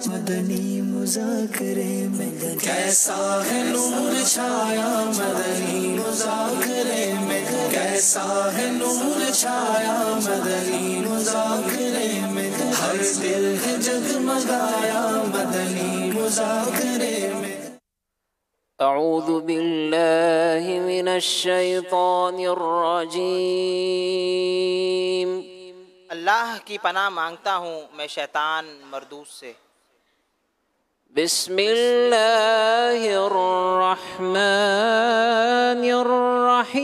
مدنی مذاکرے میں، کیسا ہے نور چھایا مدنی مذاکرے میں، کیسا ہے نور چھایا مدنی مذاکرے میں، ہر دل ہے جگمگایا مدنی مذاکرے میں۔ اعوذ باللہ من الشیطان الرجیم۔ اللہ کی پناہ مانگتا ہوں میں شیطان مردود سے۔ بسم اللہ الرحمن الرحیم۔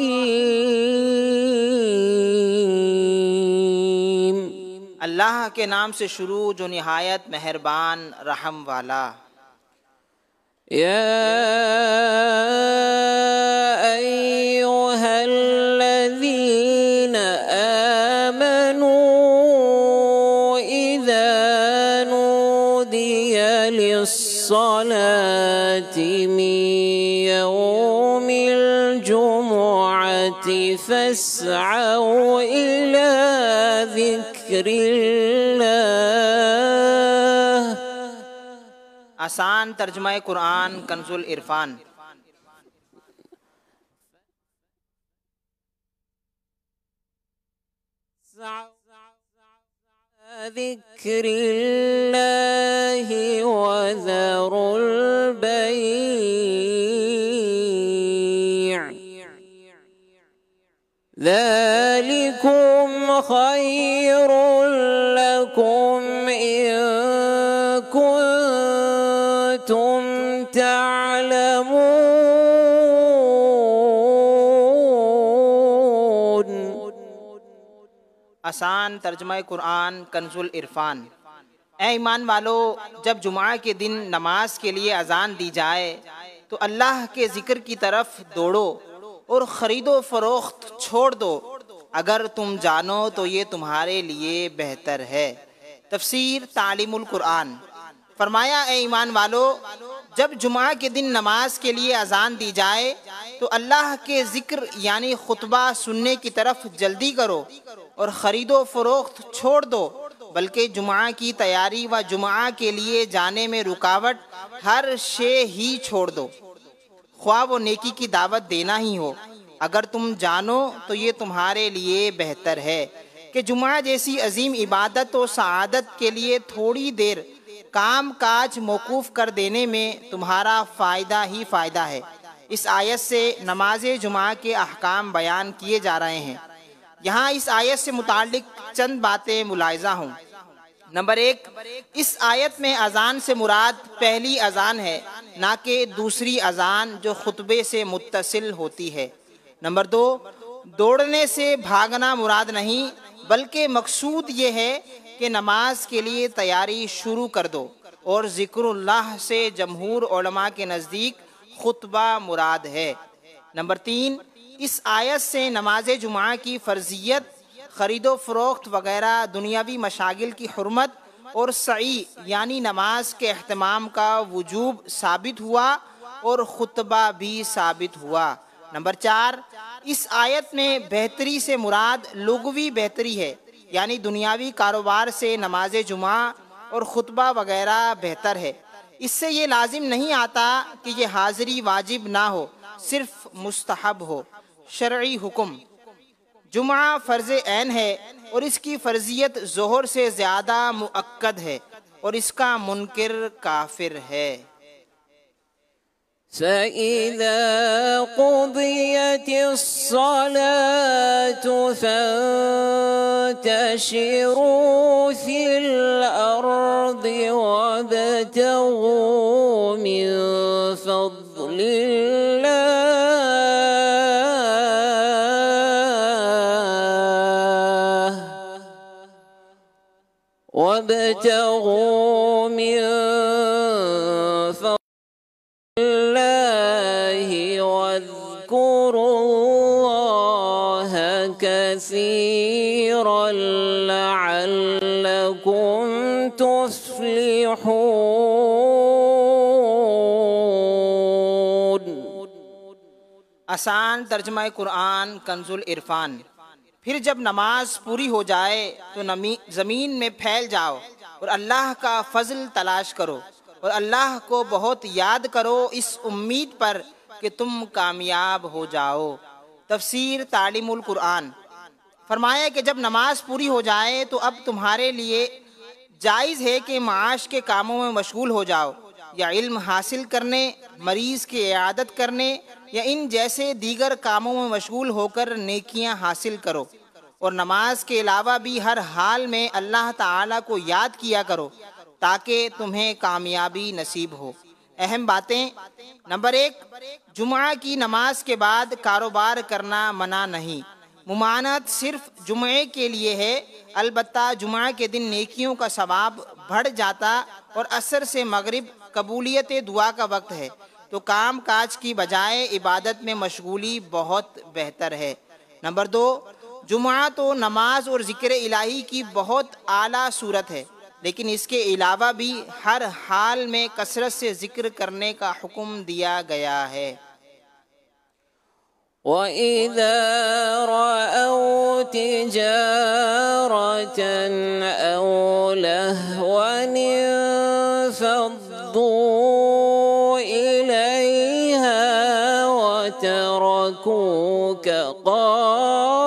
اللہ کے نام سے شروع جو نہایت مہربان رحم والا۔ یا ایھا الذین آمنوا اذا نودی للصلاة من یوم الجمعة فاسعوا الی ذکر اللہ۔ آسان ترجمہ قرآن کنز العرفان۔ ذکر اللہ وذروا البیع ذالکم خیر لکم ان کنتم تعلمون۔ آسان ترجمہ قرآن کنز العرفان۔ اے ایمان والو، جب جمعہ کے دن نماز کے لیے اذان دی جائے تو اللہ کے ذکر کی طرف دوڑو اور خرید و فروخت چھوڑ دو، اگر تم جانو تو یہ تمہارے لیے بہتر ہے۔ تفسیر تعلیم القرآن۔ فرمایا اے ایمان والو، جب جمعہ کے دن نماز کے لیے اذان دی جائے تو اللہ کے ذکر یعنی خطبہ سننے کی طرف جلدی کرو اور خرید و فروخت چھوڑ دو، بلکہ جمعہ کی تیاری و جمعہ کے لیے جانے میں رکاوٹ ہر شے ہی چھوڑ دو، خواہ وہ نیکی کی دعوت دینا ہی ہو، اگر تم جانو تو یہ تمہارے لیے بہتر ہے کہ جمعہ جیسی عظیم عبادت و سعادت کے لیے تھوڑی دیر کام کاج موقوف کر دینے میں تمہارا فائدہ ہی فائدہ ہے۔ اس آیت سے نماز جمعہ کے احکام بیان کیے جا رہے ہیں۔ یہاں اس آیت سے متعلق چند باتیں ملاحظہ ہوں۔ نمبر 1، اس آیت میں اذان سے مراد پہلی اذان ہے، نہ کہ دوسری اذان جو خطبے سے متصل ہوتی ہے۔ نمبر 2، دوڑنے سے بھاگنا مراد نہیں، بلکہ مقصود یہ ہے کہ نماز کے لیے تیاری شروع کر دو، اور ذکر اللہ سے جمہور علماء کے نزدیک خطبہ مراد ہے۔ نمبر 3، اس آیت سے نماز جمعہ کی فرضیت، خرید و فروخت وغیرہ دنیاوی مشاغل کی حرمت اور سعی یعنی نماز کے اہتمام کا وجوب ثابت ہوا اور خطبہ بھی ثابت ہوا۔ نمبر 4، اس آیت میں بہتری سے مراد لغوی بہتری ہے، یعنی دنیاوی کاروبار سے نماز جمعہ اور خطبہ وغیرہ بہتر ہے۔ اس سے یہ لازم نہیں آتا کہ یہ حاضری واجب نہ ہو، صرف مستحب ہو۔ شرعی حکم: جمعہ فرض عین ہے اور اس کی فرضیت ظہر سے زیادہ مؤکد ہے، اور اس کا منکر کافر ہے۔ فَإِذَا قُضِيَتِ الصَّلَاةُ فَانتَشِرُوا فِي الْأَرْضِ وَابْتَغُوا مِن فَضْلِ اللَّهِ وَابْتَغُوا مِن واذكروا الله كثيرا لعلكم تفلحون۔ آسان ترجمہ قرآن کنز العرفان۔ پھر جب نماز پوری ہو جائے تو زمین میں پھیل جاؤ اور اللہ کا فضل تلاش کرو اور اللہ کو بہت یاد کرو اس امید پر کہ تم کامیاب ہو جاؤ۔ تفسیر تعلیم القرآن۔ فرمایا کہ جب نماز پوری ہو جائے تو اب تمہارے لیے جائز ہے کہ معاش کے کاموں میں مشغول ہو جاؤ، یا علم حاصل کرنے، مریض کی عیادت کرنے، یا ان جیسے دیگر کاموں میں مشغول ہو کر نیکیاں حاصل کرو، اور نماز کے علاوہ بھی ہر حال میں اللہ تعالیٰ کو یاد کیا کرو تاکہ تمہیں کامیابی نصیب ہو۔ اہم باتیں۔ نمبر 1، جمعہ کی نماز کے بعد کاروبار کرنا منع نہیں، ممانعت صرف جمعے کے لیے ہے، البتہ جمعہ کے دن نیکیوں کا ثواب بڑھ جاتا اور عصر سے مغرب قبولیت دعا کا وقت ہے، تو کام کاج کی بجائے عبادت میں مشغولی بہت بہتر ہے۔ نمبر 2، جمعہ تو نماز اور ذکر الہی کی بہت اعلیٰ صورت ہے، لیکن اس کے علاوہ بھی ہر حال میں کثرت سے ذکر کرنے کا حکم دیا گیا ہے۔ وَإِذَا رَأَوْا تِجَارَةً أَوْ لَهْوًا انفَضُّوا إِلَيْهَا وَتَرَكُوكَ قَائِمًا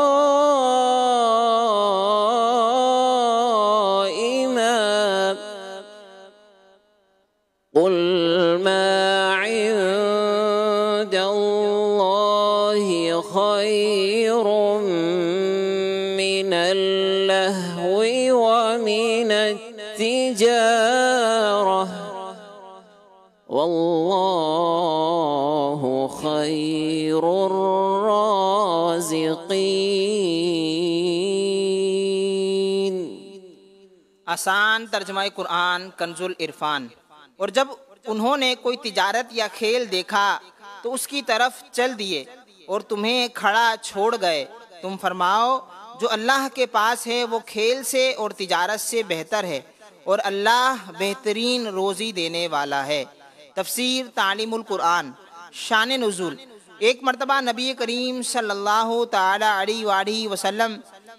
قُلْ مَا عِندَ اللَّهِ خَيْرٌ مِّنَ اللَّهْوِ وَمِنَ التِّجَارَةِ وَاللَّهُ خَيْرُ الرَّازِقِينَ۔ آسان ترجمہ قرآن کنز العرفان۔ اور جب انہوں نے کوئی تجارت یا کھیل دیکھا تو اس کی طرف چل دیے اور تمہیں کھڑا چھوڑ گئے، تم فرماؤ جو اللہ کے پاس ہے وہ کھیل سے اور تجارت سے بہتر ہے، اور اللہ بہترین روزی دینے والا ہے۔ تفسیر تعلیم القرآن۔ شان نزول۔ ایک مرتبہ نبی کریم صلی اللہ تعالی علیہ وآلہ وسلم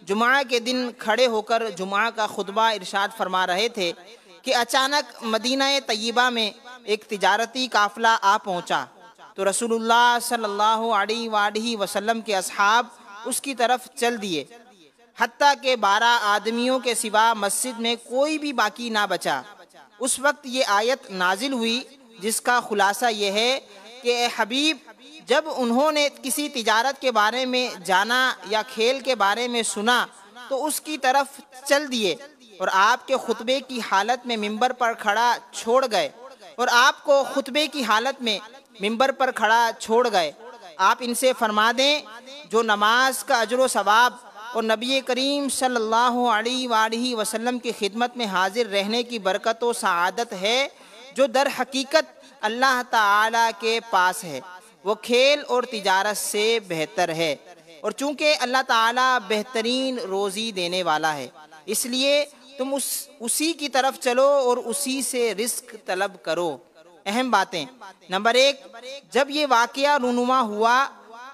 جمعہ کے دن کھڑے ہو کر جمعہ کا خطبہ ارشاد فرما رہے تھے کہ اچانک مدینہ طیبہ میں ایک تجارتی قافلہ آ پہنچا، تو رسول اللہ صلی اللہ علیہ وآلہ وسلم کے اصحاب اس کی طرف چل دیے، حتیٰ کہ 12 آدمیوں کے سوا مسجد میں کوئی بھی باقی نہ بچا۔ اس وقت یہ آیت نازل ہوئی جس کا خلاصہ یہ ہے کہ اے حبیب، جب انہوں نے کسی تجارت کے بارے میں جانا یا کھیل کے بارے میں سنا تو اس کی طرف چل دیے اور آپ کے خطبے کی حالت میں منبر پر کھڑا چھوڑ گئے آپ ان سے فرما دیں جو نماز کا اجر و ثواب اور نبی کریم صلی اللہ علیہ وآلہ وسلم کی خدمت میں حاضر رہنے کی برکت و سعادت ہے، جو در حقیقت اللہ تعالیٰ کے پاس ہے، وہ کھیل اور تجارت سے بہتر ہے، اور چونکہ اللہ تعالیٰ بہترین روزی دینے والا ہے اس لیے تم اسی کی طرف چلو اور اسی سے رزق طلب کرو۔ اہم باتیں۔ نمبر 1، جب یہ واقعہ رونما ہوا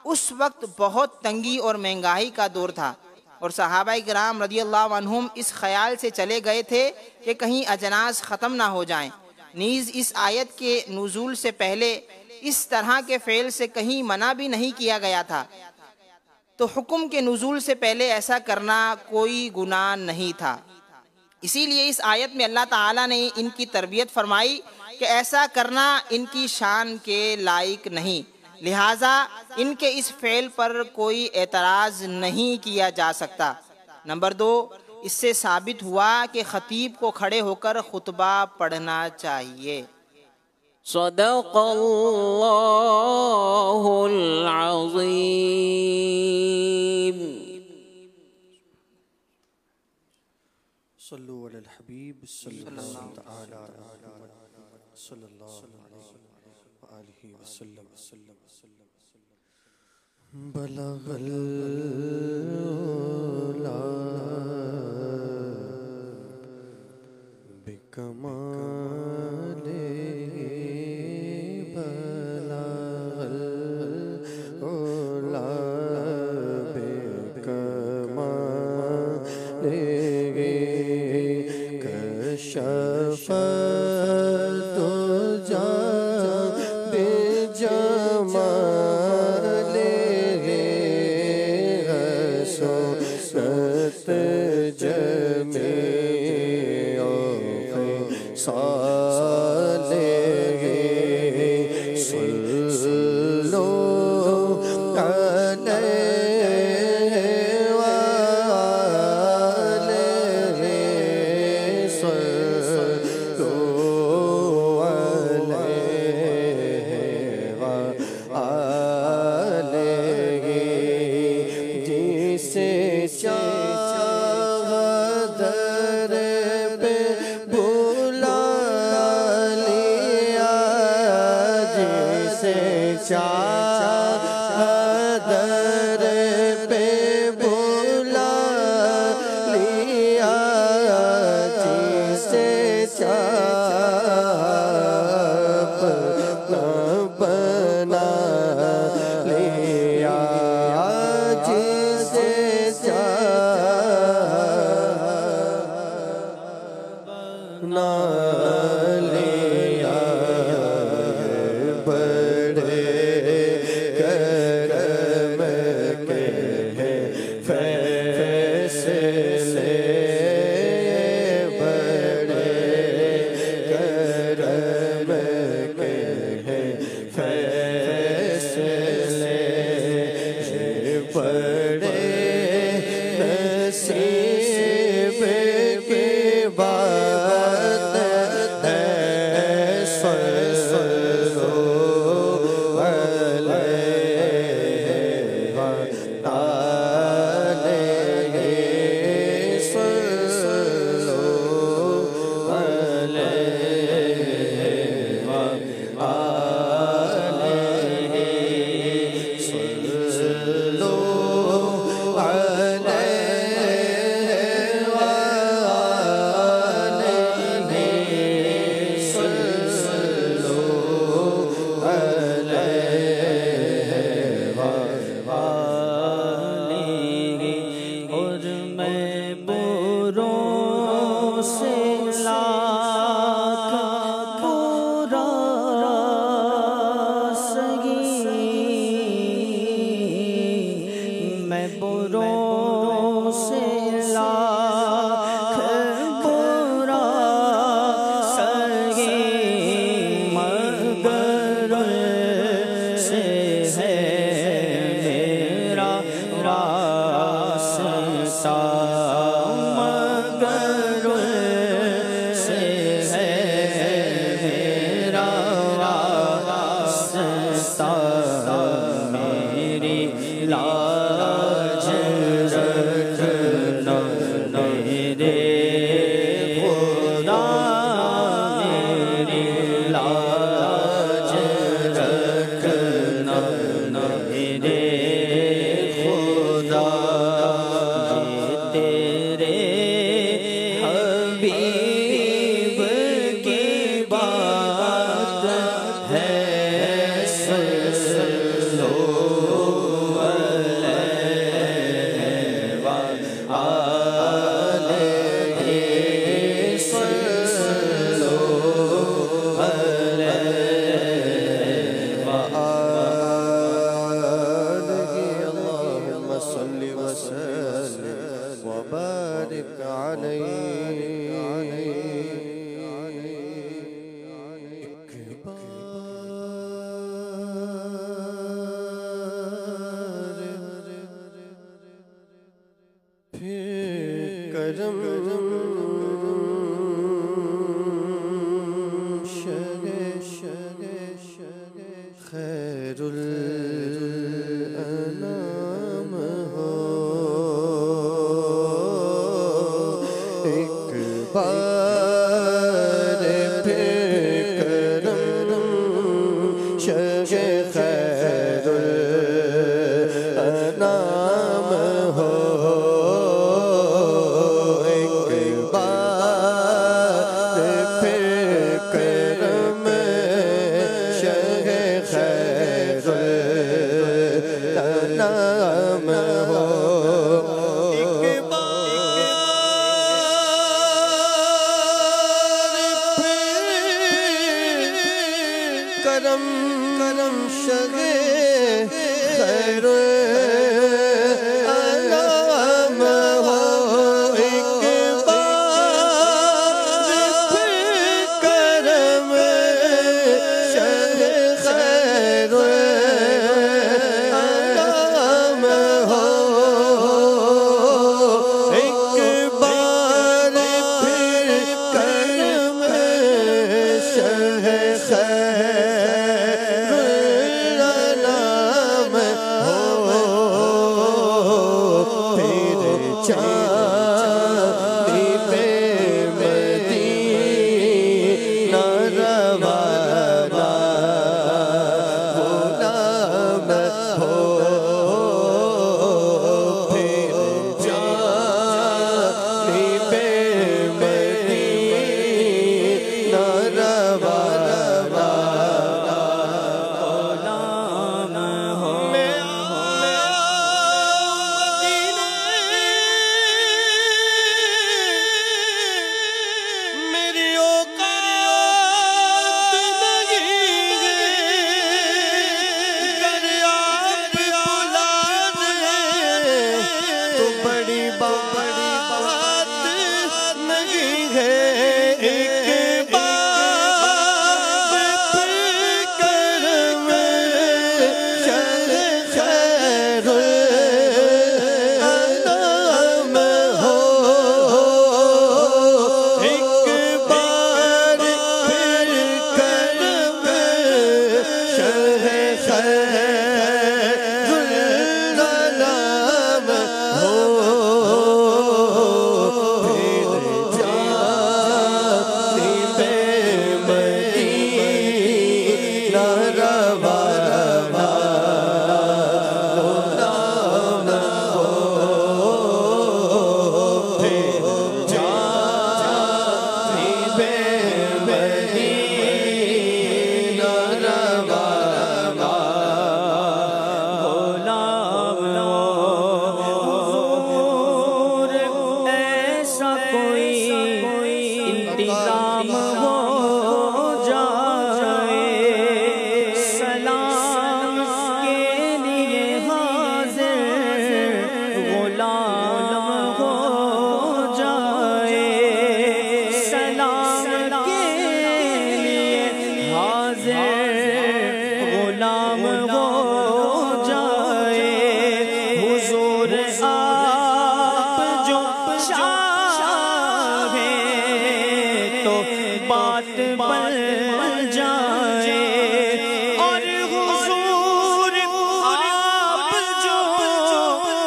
اس وقت بہت تنگی اور مہنگائی کا دور تھا، اور صحابہ کرام رضی اللہ عنہم اس خیال سے چلے گئے تھے کہ کہیں اجناس ختم نہ ہو جائیں۔ نیز اس آیت کے نزول سے پہلے اس طرح کے فعل سے کہیں منع بھی نہیں کیا گیا تھا، تو حکم کے نزول سے پہلے ایسا کرنا کوئی گناہ نہیں تھا۔ اسی لیے اس آیت میں اللہ تعالیٰ نے ان کی تربیت فرمائی کہ ایسا کرنا ان کی شان کے لائق نہیں، لہٰذا ان کے اس فعل پر کوئی اعتراض نہیں کیا جا سکتا۔ نمبر 2، اس سے ثابت ہوا کہ خطیب کو کھڑے ہو کر خطبہ پڑھنا چاہیے۔ صدق اللہ العظیم۔ صلو علی الحبیب صلی اللہ تعالی علی محمد صلی اللہ علیہ وسلم۔ بلغ العلا بکمال بلغ العلا بکمال کشف پل جائے اور حضور آپ جو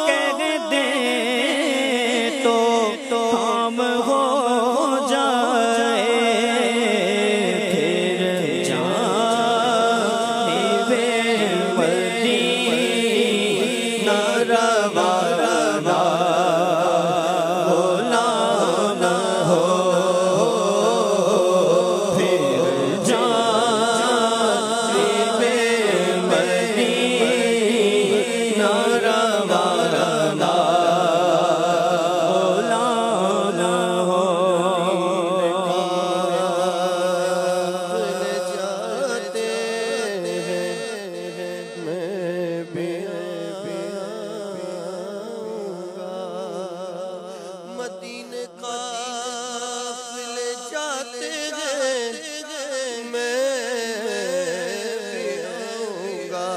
کہہ دیں تو ہم ہو جائے پھر جانب مدینہ روانہ غلام ہو پھر جانب مدینہ روانہ مدینے قافلے جاتے ہیں میں بھی آؤں گا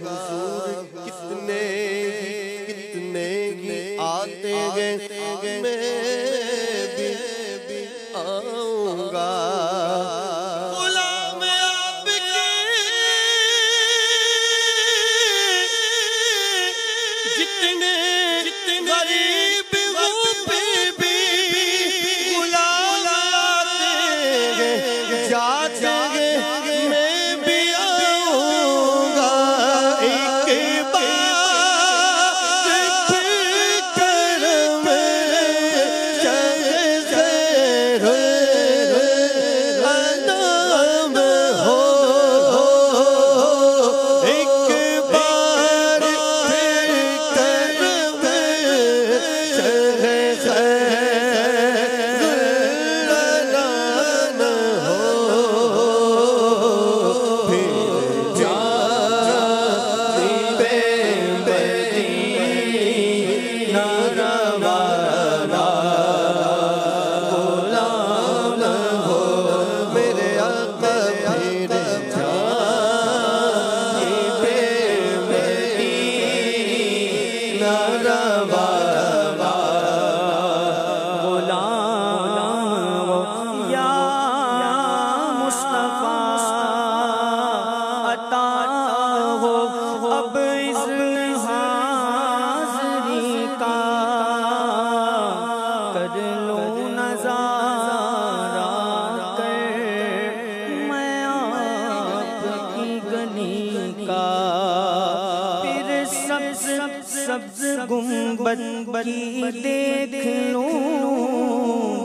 حضور کتنے ہی آتے ہیں میں بھی آؤں گا غلام آپ کے جتنے غریب جاتے ہیں میں بھی آؤں گا ایک بار پھر کر میں شہر انام ہو ایک بار پھر کر میں شہر سبز گنبد کی دیکھ لوں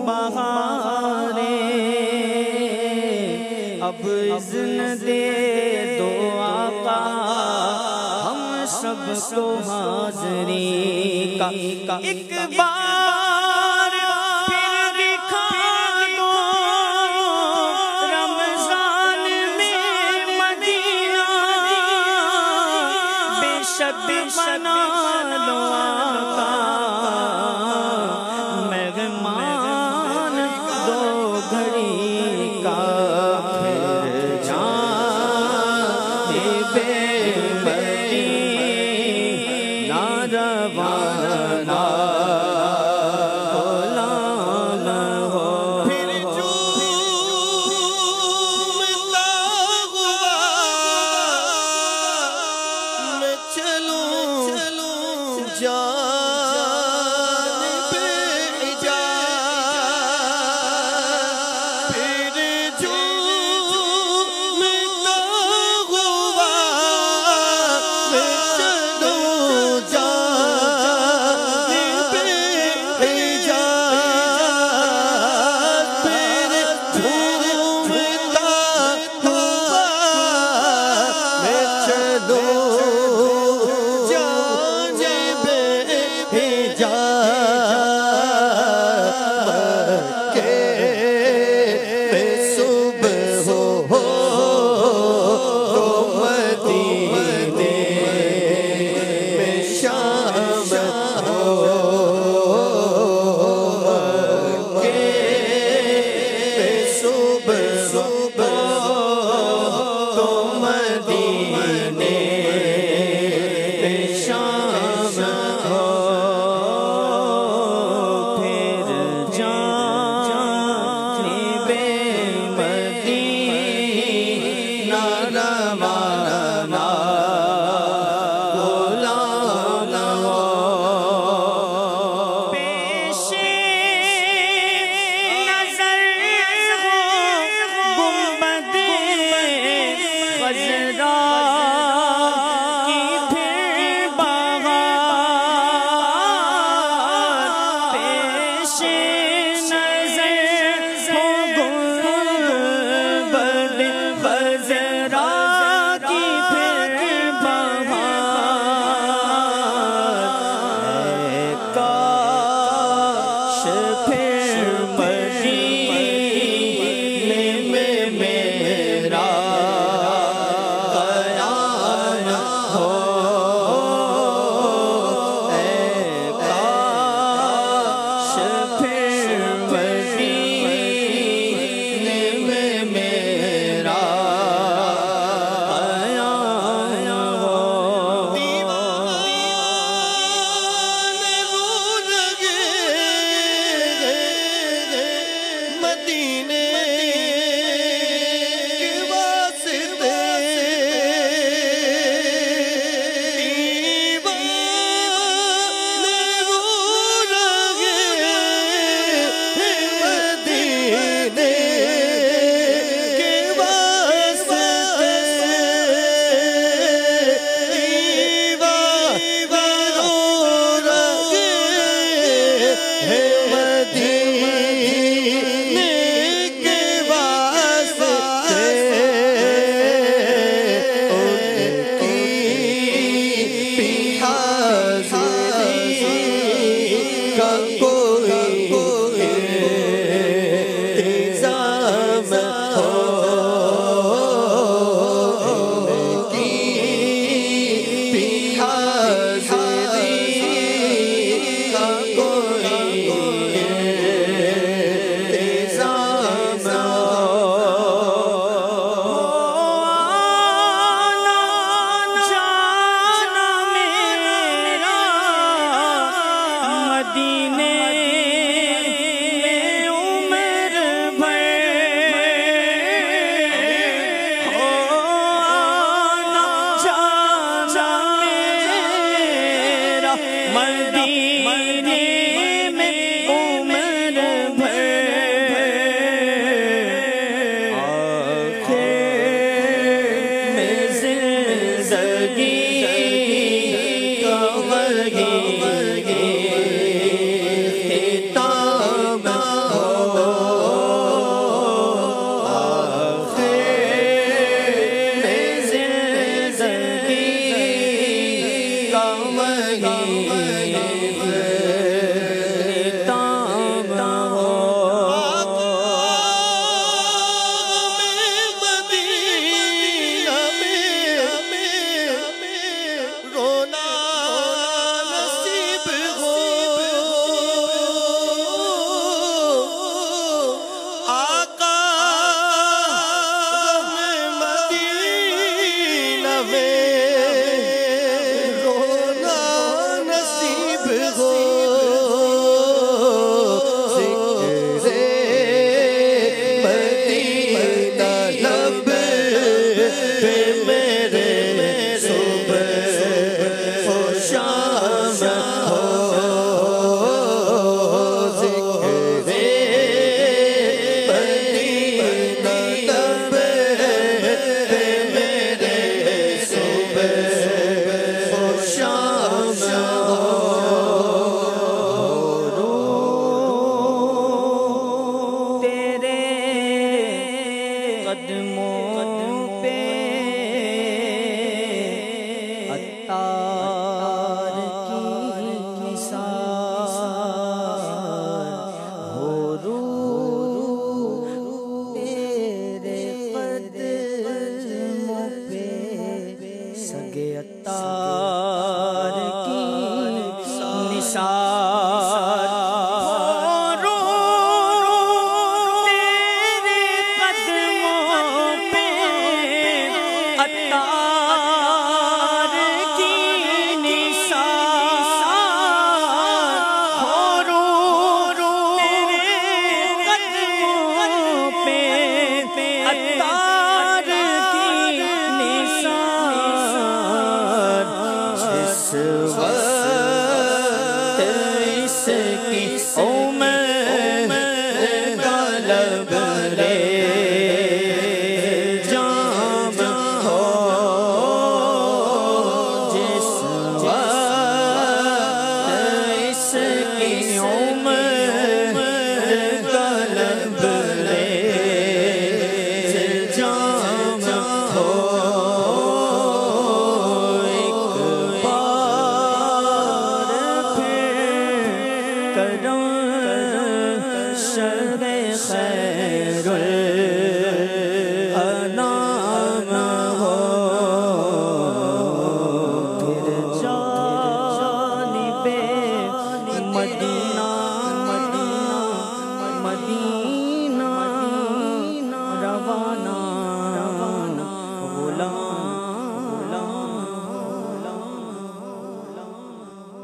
بہاریں اب اذن دے دو آقا ہم سب کو حاضری کا ایک بار پھر دکھا دو رمضان میں مدینہ بے شک بنا لو آقا مہمان دو گھڑی کا پھر جانب مدینہ روانہ قدموں پہ عطار کی نثار ہو رو تیرے قدموں پہ سگے عطار کی نثار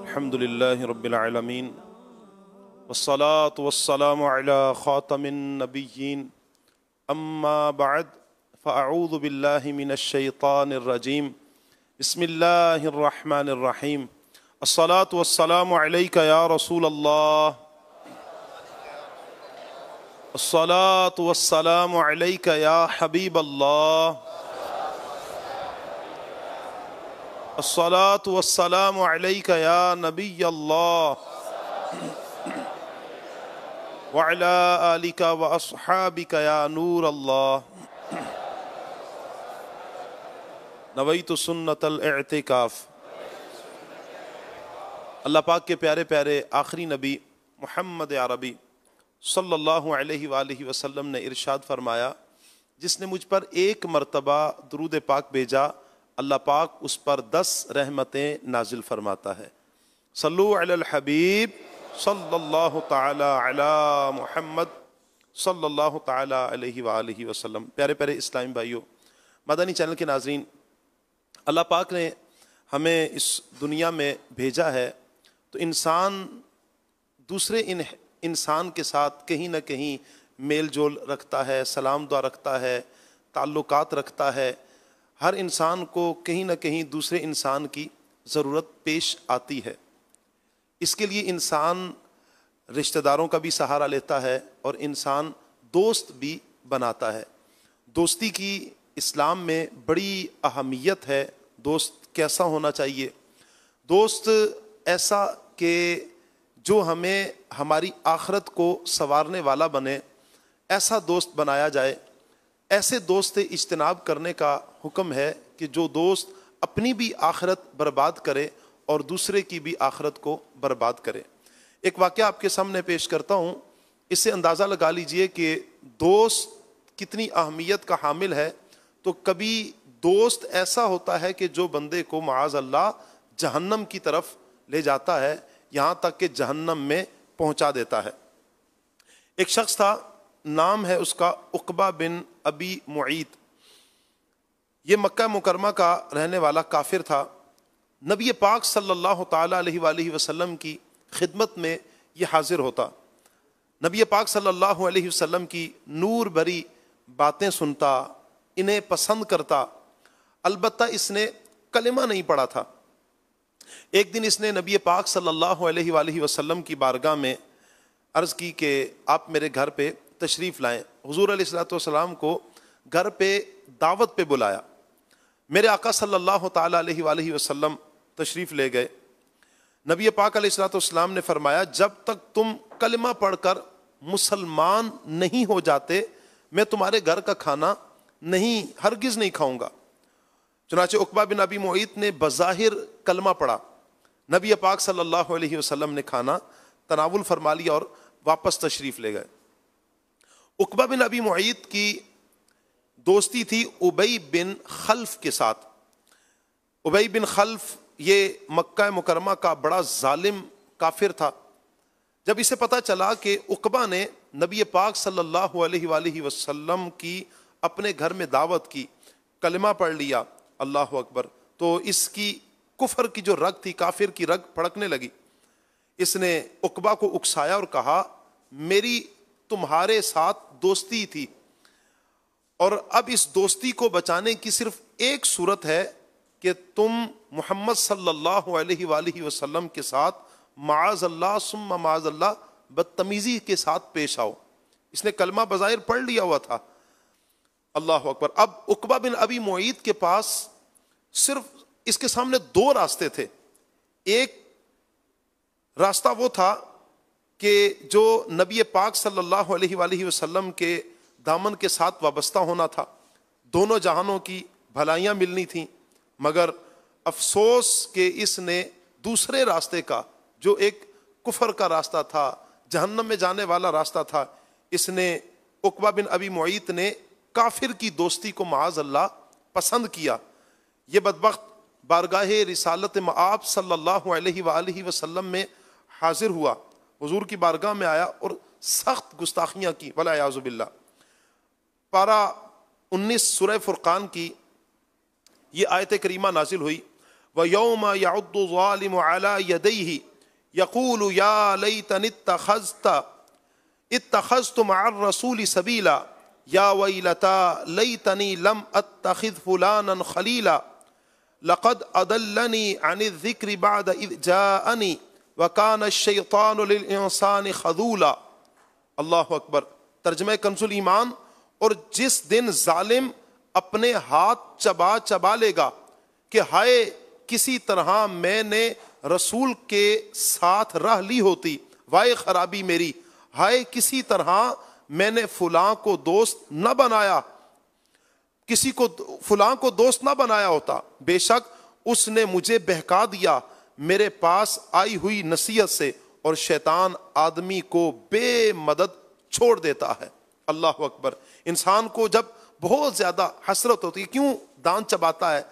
الحمد للہ رب العالمین والصلاة والسلام على خاتم النبیین اما بعد فاعوذ باللہ من الشیطان الرجیم بسم اللہ الرحمن الرحیم الصلاة والسلام علیک یا رسول اللہ الصلاة والسلام علیک یا حبیب اللہ الصلاة والسلام علیک یا نبی اللہ وعلی آلک واصحابک یا نور اللہ نویت سنت الاعتکاف۔ اللہ پاک کے پیارے پیارے آخری نبی محمد عربی صلی اللہ علیہ وآلہ وسلم نے ارشاد فرمایا، جس نے مجھ پر ایک مرتبہ درود پاک بھیجا اللہ پاک اس پر 10 رحمتیں نازل فرماتا ہے۔ صلو علی الحبیب صلی اللہ تعالی علی محمد صلی اللہ تعالی علیہ وآلہ وسلم۔ پیارے پیارے اسلامی بھائیوں، مدنی چینل کے ناظرین، اللہ پاک نے ہمیں اس دنیا میں بھیجا ہے تو انسان دوسرے انسان کے ساتھ کہیں نہ کہیں میل جول رکھتا ہے، سلام دعا رکھتا ہے، تعلقات رکھتا ہے۔ ہر انسان کو کہیں نہ کہیں دوسرے انسان کی ضرورت پیش آتی ہے۔ اس کے لیے انسان رشتہ داروں کا بھی سہارا لیتا ہے اور انسان دوست بھی بناتا ہے۔ دوستی کی اسلام میں بڑی اہمیت ہے۔ دوست کیسا ہونا چاہیے؟ دوست ایسا کہ جو ہمیں ہماری آخرت کو سنوارنے والا بنے، ایسا دوست بنایا جائے۔ ایسے دوست سے اجتناب کرنے کا حکم ہے کہ جو دوست اپنی بھی آخرت برباد کرے اور دوسرے کی بھی آخرت کو برباد کرے۔ ایک واقعہ آپ کے سامنے پیش کرتا ہوں، اس سے اندازہ لگا لیجئے کہ دوست کتنی اہمیت کا حامل ہے۔ تو کبھی دوست ایسا ہوتا ہے کہ جو بندے کو معاذ اللہ جہنم کی طرف لے جاتا ہے، یہاں تک کہ جہنم میں پہنچا دیتا ہے۔ ایک شخص تھا، نام ہے اس کا عقبہ بن ابی معیط۔ یہ مکہ مکرمہ کا رہنے والا کافر تھا۔ نبی پاک صلی اللہ تعالیٰ علیہ وآلہ وسلم کی خدمت میں یہ حاضر ہوتا، نبی پاک صلی اللہ علیہ وسلم کی نور بھری باتیں سنتا، انہیں پسند کرتا، البتہ اس نے کلمہ نہیں پڑھا تھا۔ ایک دن اس نے نبی پاک صلی اللہ علیہ وآلہ وسلم کی بارگاہ میں عرض کی کہ آپ میرے گھر پہ تشریف لائیں۔ حضور علیہ السلام کو گھر پہ دعوت پہ بلایا۔ میرے آقا صلی اللہ تعالیٰ علیہ وآلہ وسلم تشریف لے گئے۔ نبی پاک علیہ السلام نے فرمایا، جب تک تم کلمہ پڑھ کر مسلمان نہیں ہو جاتے میں تمہارے گھر کا کھانا نہیں ہرگز نہیں کھاؤں گا۔ چنانچہ عقبہ بن ابی معیط نے بظاہر کلمہ پڑھا، نبی پاک صلی اللہ علیہ وسلم نے کھانا تناول فرما لیا اور واپس تشریف لے گئے۔ عقبہ بن ابی معیط کی دوستی تھی ابی بن خلف کے ساتھ۔ ابی بن خلف یہ مکہ مکرمہ کا بڑا ظالم کافر تھا۔ جب اسے پتہ چلا کہ عقبہ نے نبی پاک صلی اللہ علیہ وآلہ وسلم کی اپنے گھر میں دعوت کی، کلمہ پڑھ لیا، اللہ اکبر، تو اس کی کفر کی جو رگ تھی، کافر کی رگ پھڑکنے لگی۔ اس نے عقبہ کو اکسایا اور کہا میری تمہارے ساتھ دوستی تھی، اور اب اس دوستی کو بچانے کی صرف ایک صورت ہے کہ تم محمد صلی اللہ علیہ وآلہ وسلم کے ساتھ معاذ اللہ ثم معاذ اللہ بدتمیزی کے ساتھ پیش آؤ۔ اس نے کلمہ بظاہر پڑھ لیا ہوا تھا، اللہ اکبر۔ اب عقبہ بن ابی معیط کے پاس صرف اس کے سامنے دو راستے تھے۔ ایک راستہ وہ تھا کہ جو نبی پاک صلی اللہ علیہ وآلہ وسلم کے دامن کے ساتھ وابستہ ہونا تھا، دونوں جہانوں کی بھلائیاں ملنی تھیں، مگر افسوس کہ اس نے دوسرے راستے کا، جو ایک کفر کا راستہ تھا، جہنم میں جانے والا راستہ تھا، اس نے عقبہ بن ابی معیط نے کافر کی دوستی کو معاذ اللہ پسند کیا۔ یہ بدبخت بارگاہ رسالت مآب صلی اللہ علیہ وآلہ وسلم میں حاضر ہوا، حضور کی بارگاہ میں آیا اور سخت گستاخیاں کی، والعیاذ باللہ۔ پارہ 19 سورہ فرقان کی یہ آیت کریمہ نازل ہوئی، وَيَوْمَ يَعُضُّ الظَّالِمُ عَلَى يَدَيْهِ يَقُولُ يَا لَيْتَنِي اتَّخَذْتُ مَعَ الرَّسُولِ سَبِيلًا يَا وَيْلَتَا لَيْتَنِي لَمْ أَتَّخِذْ فُلَانًا خَلِيلًا لَقَدْ أَضَلَّنِي عَنِ الذِّكْرِ بَعْدَ إِذْ جَاءَنِي وَكَانَ الشَّيْطَانُ لِلْإِنسَانِ خَذُولًا۔ اللہ اکبر۔ ترجمہ کنز الایمان، اور جس دن ظالم اپنے ہاتھ چبا چبا لے گا کہ ہائے کسی طرح میں نے رسول کے ساتھ راہ لی ہوتی، وائے خرابی میری، ہائے کسی طرح میں نے فلاں کو دوست نہ بنایا، کسی کو فلاں کو دوست نہ بنایا ہوتا، بے شک اس نے مجھے بہکا دیا میرے پاس آئی ہوئی نصیحت سے، اور شیطان آدمی کو بے مدد چھوڑ دیتا ہے۔ اللہ اکبر۔ انسان کو جب بہت زیادہ حسرت ہوتی ہے، کیوں دانت چباتا ہے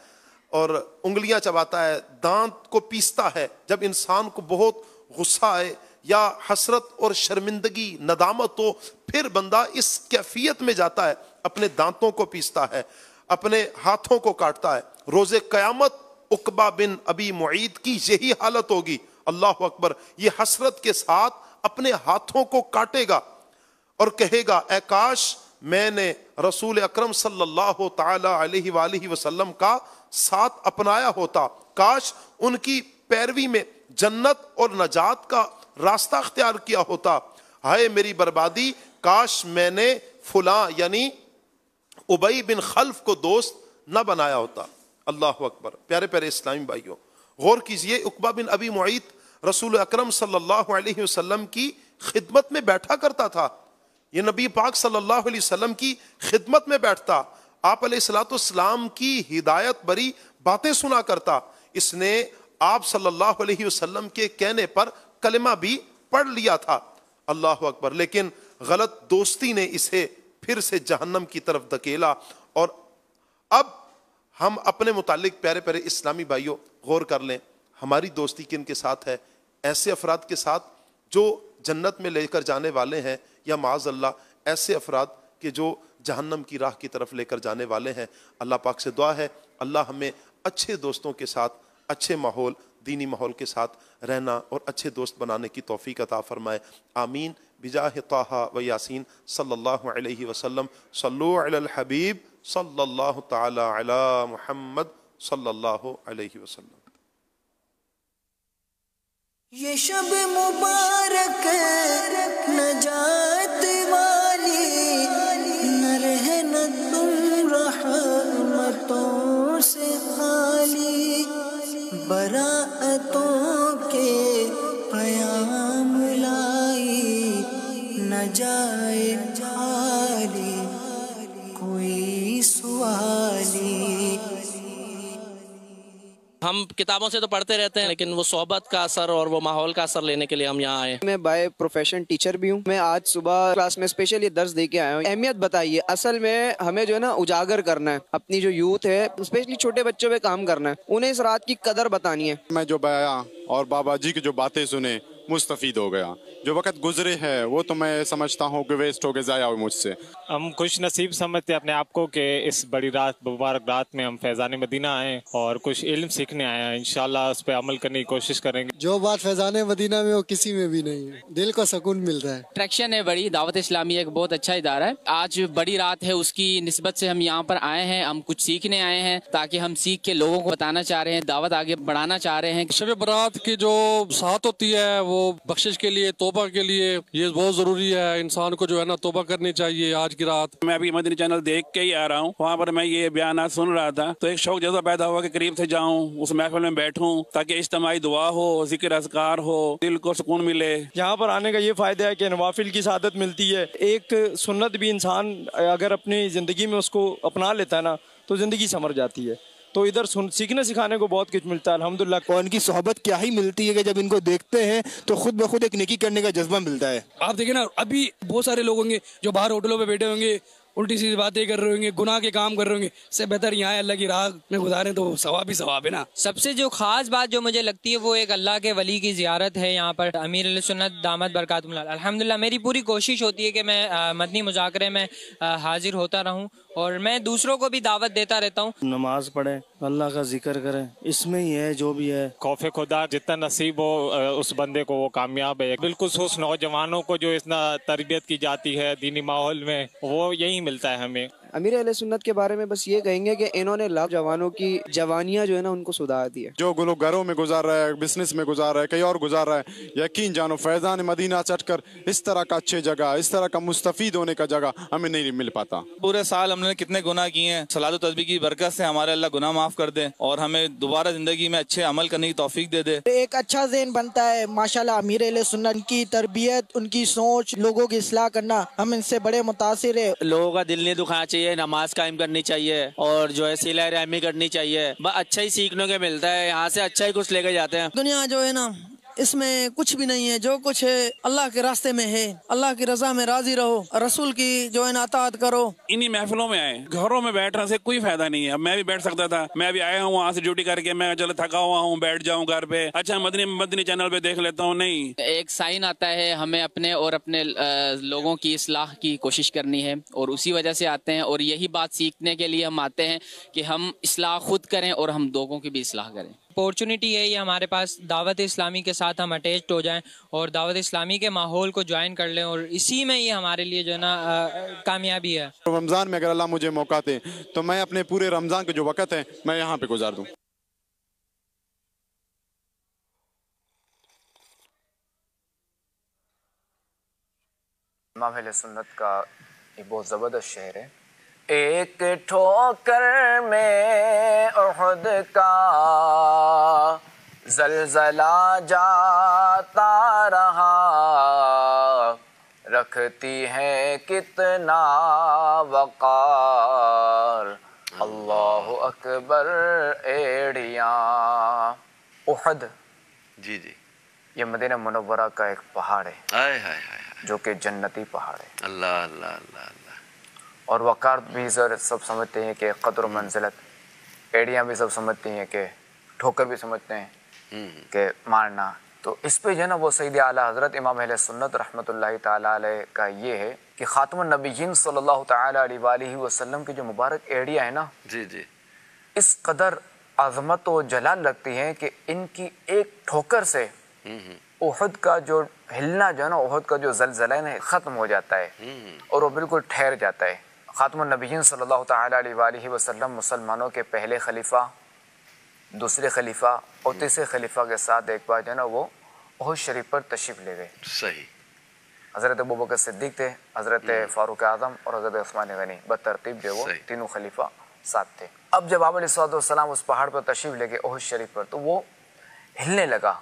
اور انگلیاں چباتا ہے، دانت کو پیستا ہے، جب انسان کو بہت غصہ آئے یا حسرت اور شرمندگی ندامت ہو، پھر بندہ اس کیفیت میں جاتا ہے، اپنے دانتوں کو پیستا ہے، اپنے ہاتھوں کو کاٹتا ہے۔ روز قیامت عقبہ بن ابی معیط کی یہی حالت ہوگی، اللہ اکبر۔ یہ حسرت کے ساتھ اپنے ہاتھوں کو کاٹے گا اور کہے گا اے کاش میں نے رسول اکرم صلی اللہ تعالی علیہ وآلہ وسلم کا ساتھ اپنایا ہوتا، کاش ان کی پیروی میں جنت اور نجات کا راستہ اختیار کیا ہوتا، ہائے میری بربادی، کاش میں نے فلاں یعنی ابی بن خلف کو دوست نہ بنایا ہوتا۔ اللہ اکبر۔ پیارے پیارے اسلامی بھائیوں، غور کیجئے، عقبہ بن ابی معیط رسول اکرم صلی اللہ علیہ وسلم کی خدمت میں بیٹھا کرتا تھا، یہ نبی پاک صلی اللہ علیہ وسلم کی خدمت میں بیٹھتا، آپ علیہ الصلوۃ والسلام کی ہدایت بری باتیں سنا کرتا۔ اس نے آپ صلی اللہ علیہ وسلم کے کہنے پر کلمہ بھی پڑھ لیا تھا، اللہ اکبر، لیکن غلط دوستی نے اسے پھر سے جہنم کی طرف دھکیلا۔ اور اب ہم اپنے متعلق پیارے پیارے اسلامی بھائیوں غور کر لیں، ہماری دوستی کن کے ساتھ ہے؟ ایسے افراد کے ساتھ جو جنت میں لے کر جانے والے ہیں، یا معاذ اللہ ایسے افراد کہ جو جہنم کی راہ کی طرف لے کر جانے والے ہیں۔ اللہ پاک سے دعا ہے اللہ ہمیں اچھے دوستوں کے ساتھ، اچھے ماحول، دینی ماحول کے ساتھ رہنا اور اچھے دوست بنانے کی توفیق عطا فرمائے، آمین، بجاہ طٰہٰ و یاسین صلی اللہ علیہ وسلم۔ صلو علی الحبیب صلی اللہ تعالی علی محمد صلی اللہ علیہ وسلم۔ یہ شب مبارک نجات والی، نہ رہنا تم رحمتوں سے خالی، براءتوں کے پیام لائی، نہ جائے خالی کوئی ہم کتابوں سے تو پڑھتے رہتے ہیں لیکن وہ صحبت کا اثر اور وہ ماحول کا اثر لینے کے لیے ہم یہاں آئے. میں بائی پروفیشن ٹیچر بھی ہوں. میں آج صبح کلاس میں اسپیشلی درس دے کے آیا ہوں. اہمیت بتائیے, اصل میں ہمیں جو ہے نا اجاگر کرنا ہے اپنی جو یوتھ ہے, اسپیشلی چھوٹے بچوں پہ کام کرنا ہے, انہیں اس رات کی قدر بتانی ہے. میں جو بیاں اور بابا جی کی جو باتیں سنے مستفید ہو گیا. جو وقت گزرے ہے وہ تو میں سمجھتا ہوں کہ ویسٹ ہو کے ضائع ہوئے مجھ سے. ہم خوش نصیب سمجھتے اپنے آپ کو کہ اس بڑی رات مبارک رات میں ہم فیضان مدینہ آئے اور کچھ علم سیکھنے آئے ہیں. انشاءاللہ اس پہ عمل کرنے کی کوشش کریں گے. جو بات فیضان مدینہ میں وہ کسی میں بھی نہیں ہے, دل کو سکون ملتا ہے. اٹریکشن ہے بڑی. دعوت اسلامی ایک بہت اچھا ادارہ ہے. آج بڑی رات ہے, اس کی نسبت سے ہم یہاں پر آئے ہیں. ہم کچھ سیکھنے آئے ہیں تاکہ ہم سیکھ کے لوگوں کو بتانا چاہ رہے ہیں, دعوت آگے بڑھانا چاہ رہے ہیں. شب برات کی جو ساتھ ہوتی ہے وہ بخشش کے لیے, توبہ کے لیے, یہ بہت ضروری ہے. انسان کو جو ہے نا توبہ کرنی چاہیے آج کی رات. میں ابھی مدنی چینل دیکھ کے ہی آ رہا ہوں, وہاں پر میں یہ بیانات سن رہا تھا تو ایک شوق جیسا پیدا ہوا کہ قریب سے جاؤں, اس محفل میں بیٹھوں تاکہ اجتماعی دعا ہو, ذکر اذکار ہو, دل کو سکون ملے. یہاں پر آنے کا یہ فائدہ ہے کہ نوافل کی سعادت ملتی ہے. ایک سنت بھی انسان اگر اپنی زندگی میں اس کو اپنا لیتا ہے نا تو زندگی سنور جاتی ہے. تو ادھر سیکھنے سکھانے کو بہت کچھ ملتا ہے الحمدللہ. اور ان کی صحبت کیا ہی ملتی ہے کہ جب ان کو دیکھتے ہیں تو خود بخود ایک نیکی کرنے کا جذبہ ملتا ہے. آپ دیکھیں نا, ابھی بہت سارے لوگ ہوں گے جو باہر ہوٹلوں پہ بیٹھے ہوں گے, الٹی سیدھی باتیں کر رہے ہوں گے, گناہ کے کام کر رہے ہوں گے. اس سے بہتر یہاں اللہ کی راہ میں گزاریں تو ثواب ہی ثواب ہے نا. سب سے جو خاص بات جو مجھے لگتی ہے وہ ایک اللہ کے ولی کی زیارت ہے یہاں پر, امیر علیہ سنت دامت برکاتہم اللہ. الحمدللہ میری پوری کوشش ہوتی ہے کہ میں مدنی مذاکرے میں حاضر ہوتا رہوں اور میں دوسروں کو بھی دعوت دیتا رہتا ہوں. نماز پڑھیں, اللہ کا ذکر کریں, اس میں ہی ہے جو بھی ہے. خوف خدا جتنا نصیب ہو اس بندے کو وہ کامیاب ہے. بالکل اس نوجوانوں کو جو اتنا تربیت کی جاتی ہے دینی ماحول میں, وہ یہی ملتا ہے ہمیں. امیر اہل سنت کے بارے میں بس یہ کہیں گے کہ انہوں نے لاکھ جوانوں کی جوانیاں جو ہے نا ان کو سدھار دی ہے. جو لوگ گھروں میں گزار رہا ہے, بزنس میں گزار رہا ہے, کہیں اور گزار رہا ہے, یقین جانو فیضان مدینہ چڑھ کر اس طرح کا اچھے جگہ, اس طرح کا مستفید ہونے کا جگہ ہمیں نہیں مل پاتا. پورے سال ہم نے کتنے گناہ کیے ہیں, صلاۃ و تسبیح کی برکت سے ہمارے اللہ گناہ معاف کر دے اور ہمیں دوبارہ زندگی میں اچھے عمل کرنے کی توفیق دے دے. ایک اچھا ذہن بنتا ہے ماشاءاللہ. امیر اہل سنت کی تربیت, ان کی سوچ, لوگوں کی اصلاح کرنا, ہم ان سے بڑے متاثر ہیں. لوگوں کا دل نہیں دکھانا چاہیے, نماز قائم کرنی چاہیے اور جو ہے صلہ رحمی کرنی چاہیے. اچھا ہی سیکھنے کو ملتا ہے یہاں سے, اچھا ہی کچھ لے کے جاتے ہیں. دنیا جو ہے نا اس میں کچھ بھی نہیں ہے, جو کچھ ہے اللہ کے راستے میں ہے. اللہ کی رضا میں راضی رہو, رسول کی جو ہے نا اطاعت کرو. انہی محفلوں میں آئے, گھروں میں بیٹھنے سے کوئی فائدہ نہیں ہے. اب میں بھی بیٹھ سکتا تھا, میں بھی آیا ہوں وہاں سے ڈیوٹی کر کے, میں چلو تھکا ہوا ہوں بیٹھ جاؤں گھر پہ, اچھا مدنی چینل پہ دیکھ لیتا ہوں. نہیں, ایک سائن آتا ہے ہمیں اپنے اور اپنے لوگوں کی اصلاح کی کوشش کرنی ہے اور اسی وجہ سے آتے ہیں. اور یہی بات سیکھنے کے لیے ہم آتے ہیں کہ ہم اصلاح خود کریں اور ہم لوگوں کی بھی اصلاح کریں. اپورچونٹی ہے یہ ہمارے پاس, دعوت اسلامی کے ساتھ ہم اٹیچڈ ہو جائیں اور دعوت اسلامی کے ماحول کو جوائن کر لیں, اور اسی میں یہ ہمارے لیے جو ہے نا کامیابی ہے. رمضان میں اگر اللہ مجھے موقع دے تو میں اپنے پورے رمضان کے جو وقت ہے میں یہاں پہ گزار دوں. امام اہل سنت کا ایک بہت زبردست شعر ہے. ایک ٹھوکر میں احد کا زلزلہ جاتا رہا, رکھتی ہے کتنا وقار, اللہ اکبر ایڑیاں. احد جی جی یہ مدینہ منورہ کا ایک پہاڑ ہے, ہائے ہائے ہائے, جو کہ جنتی پہاڑ ہے. اللہ اللہ اللہ اللہ. اور وقار بھی سب سمجھتے ہیں کہ قدر و منزلت, ایڑیاں بھی سب سمجھتی ہیں کہ ٹھوکر بھی سمجھتے ہیں کہ مارنا. تو اس پہ جو ہے نا وہ سید اعلیٰ حضرت امام اہل سنت رحمۃ اللہ تعالیٰ علیہ کا یہ ہے کہ خاتم النبیین صلی اللہ تعالیٰ علیہ وآلہ وسلم کی جو مبارک ایڑیاں ہیں نا, جی جی, اس قدر عظمت و جلال رکھتی ہیں کہ ان کی ایک ٹھوکر سے احد کا جو ہلنا جو ہے نا, احد کا جو زلزلہ ہے نا ختم ہو جاتا ہے اور وہ بالکل ٹھہر جاتا ہے. خاتم النبیین صلی اللہ تعالیٰ علیہ وآلہ وسلم مسلمانوں کے پہلے خلیفہ, دوسرے خلیفہ اور تیسرے خلیفہ کے ساتھ ایک بار جو ہے نا وہ احد شریف پر تشریف لے گئے. صحیح. حضرت ابوبکر صدیق تھے, حضرت فاروق اعظم اور حضرت عثمان غنی, بترتیب جو وہ تینوں خلیفہ ساتھ تھے. اب جب آپ علیہ السلام اس پہاڑ پر تشریف لے گئے احد شریف پر, تو وہ ہلنے لگا,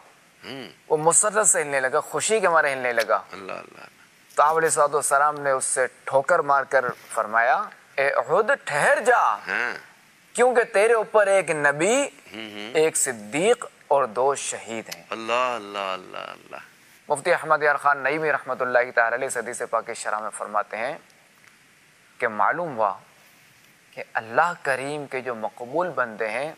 وہ مسرت سے ہلنے لگا, خوشی کے مارے ہلنے لگا. اللہ اللہ. تو آپ علیہ السلام نے اس سے ٹھوکر مار کر فرمایا, اے احد ٹھہر جا, کیونکہ تیرے اوپر ایک نبی، ایک صدیق اور 2 شہید ہیں۔ اللہ اللہ اللہ اللہ۔ مفتی احمد یار خان نعیمی رحمۃ اللہ تعالی علیہ حدیث پاک شرح میں فرماتے ہیں کہ معلوم ہوا کہ اللہ کریم کے جو مقبول بندے ہیں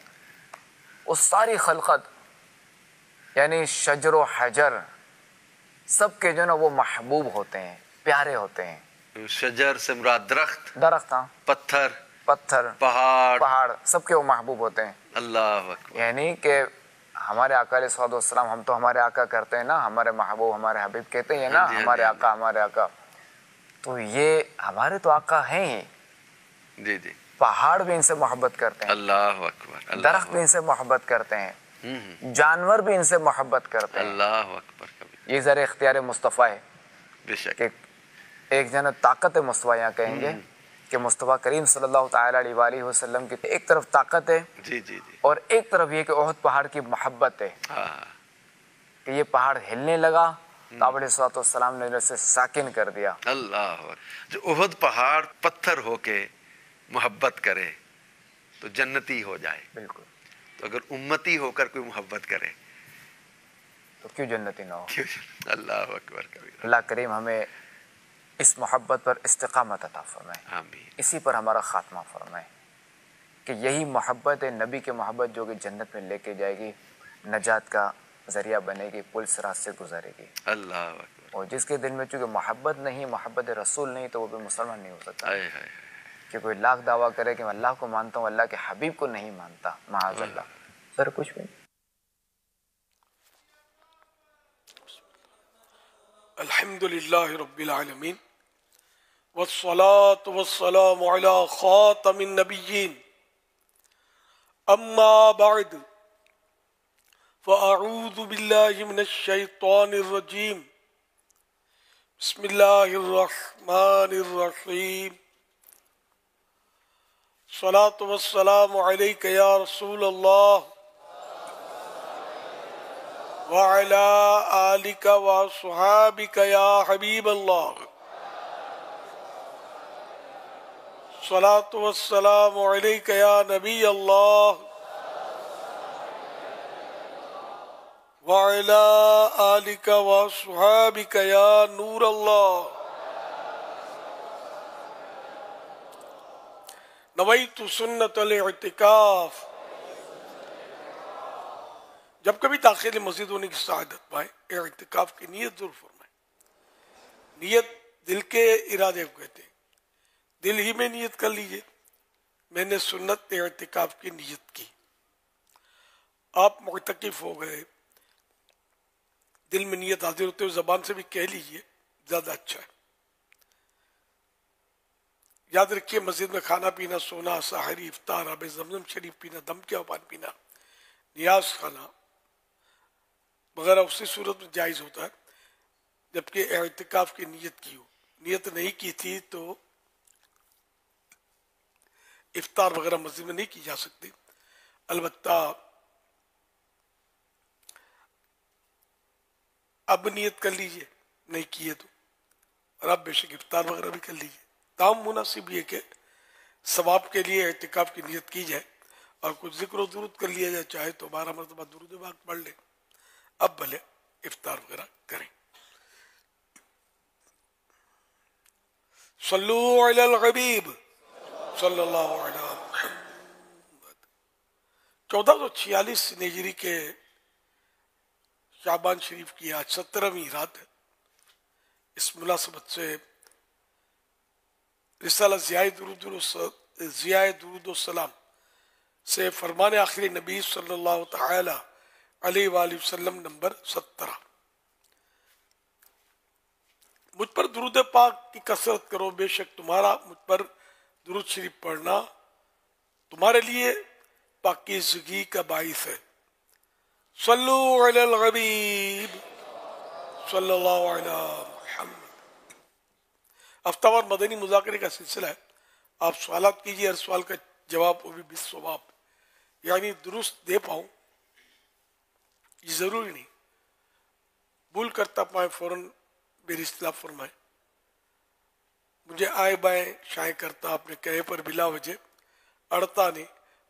وہ ساری خلقت یعنی شجر و حجر سب کے جو نا وہ محبوب ہوتے ہیں، پیارے ہوتے ہیں۔ شجر سے مراد درخت، درخت، ہاں، پتھر، پہاڑ سب کے وہ محبوب ہوتے ہیں۔ اللہ اکبر۔ یعنی کہ ہمارے آقا علیہ الصلوۃ والسلام، ہم تو ہمارے آقا کرتے ہیں نا، ہمارے محبوب ہمارے حبیب کہتے ہیں نا، ہمارے آقا ہمارے آقا، تو یہ ہمارے تو آقا ہیں ہی۔ جی جی۔ پہاڑ بھی ان سے محبت کرتے ہیں، اللہ اکبر۔ درخت بھی ان سے محبت کرتے ہیں، جانور بھی ان سے محبت کرتے ہیں۔ اللہ اکبر۔ یہ ذرا اختیار مصطفیٰ ہے، بے شک۔ ایک جنا طاقت مصطفیٰ یہاں کہیں گے کہ مصطفیٰ کریم صلی اللہ تعالیٰ علیہ وآلہ وسلم کی ایک طرف طاقت ہے، جی جی جی، اور ایک طرف یہ کہ احد پہاڑ کی محبت ہے کہ یہ پہاڑ ہلنے لگا تو آپ علیہ الصلوۃ والسلام نے اسے ساکن کر دیا۔ اللہ، جو احد پہاڑ پتھر ہو کے محبت کرے تو جنتی ہو جائے، بالکل، تو اگر امتی ہو کر کوئی محبت کرے تو کیوں جنتی نہ ہو؟ اللہ اکبر کبیر۔ اللہ کریم ہمیں اس محبت پر استقامت عطا فرمائے، آمین۔ اسی پر ہمارا خاتمہ فرمائے کہ یہی محبت ہے نبی کی محبت جو کہ جنت میں لے کے جائے گی، نجات کا ذریعہ بنے گی، پل صراط سے گزارے گی۔ اللہ اکبر۔ اور جس کے دل میں چونکہ محبت نہیں، محبت رسول نہیں، تو وہ بھی مسلمان نہیں ہو سکتا۔ کہ کوئی لاکھ دعویٰ کرے کہ میں اللہ کو مانتا ہوں، اللہ کے حبیب کو نہیں مانتا، معاذ اللہ۔ سر کچھ بھی الحمد للہ رب العالمین والصلاة والسلام علی خاتم النبیین، اما بعد فاعوذ باللہ من الشیطان الرجیم، بسم اللہ الرحمن الرحیم، الصلاة والسلام علیک یا رسول اللہ وعلى آلك وصحابك يا حبيب الله، الصلاة والسلام عليك يا نبي الله وعلى آلك وصحابك يا نور الله، نويت سنة الاعتكاف۔ جب کبھی داخل مسجد ہونے کی سعادت پائے، اعتکاف کی نیت ضرور فرمائیں۔ نیت دل کے ارادے کو کہتے ہیں، دل ہی میں نیت کر لیجئے میں نے سنت اعتکاف کی نیت کی، آپ معتکف ہو گئے، دل میں نیت حاضر ہوتے ہوئے زبان سے بھی کہہ لیجئے، زیادہ اچھا ہے۔ یاد رکھیے مسجد میں کھانا پینا، سونا، سحری، افطار، آب زمزم شریف پینا، دم کیا پانی پینا، نیاز کھانا وغیرہ اسی صورت میں جائز ہوتا ہے جبکہ اعتکاف کی نیت کی ہو۔ نیت نہیں کی تھی تو افطار وغیرہ مسجد میں نہیں کی جا سکتی، البتہ اب نیت کر لیجئے، نہیں کیے تو، اور اب بے شک افطار وغیرہ بھی کر لیجئے۔ تاہم مناسب یہ کہ ثواب کے لیے اعتکاف کی نیت کی جائے اور کچھ ذکر و درود کر لیا جائے، چاہے تو 12 مرتبہ درود پاک پڑھ لیں، اب بھلے افطار وغیرہ کریں۔ صلو علی الحبیب صلی اللہ علیہ محمد۔ 1446 ہجری کے شعبان شریف کی آج 17ویں رات ہے۔ اس مناسبت سے رسالہ ضیاء درود و سلام سے فرمان آخری نبی صلی اللہ تعالی علیہ وآلہ وسلم نمبر 17۔ مجھ پر درود پاک کی کثرت کرو، بے شک تمہارا مجھ پر درود شریف پڑھنا تمہارے لیے پاکیزگی کا باعث ہے۔ صلو علی الحبیب صلی اللہ علیہ محمد۔ ہفتہ وار مدنی مذاکرے کا سلسلہ ہے، آپ سوالات کیجئے، ہر سوال کا جواب وہ بھی بالصواب، یعنی درست دے پاؤں، یہ ضروری نہیں، بھول کرتا پائیں فوراً میری اصلاح فرمائیں، مجھے آئے بائیں شائع کرتا اپنے کہے پر بلا وجہ، اڑتا نہیں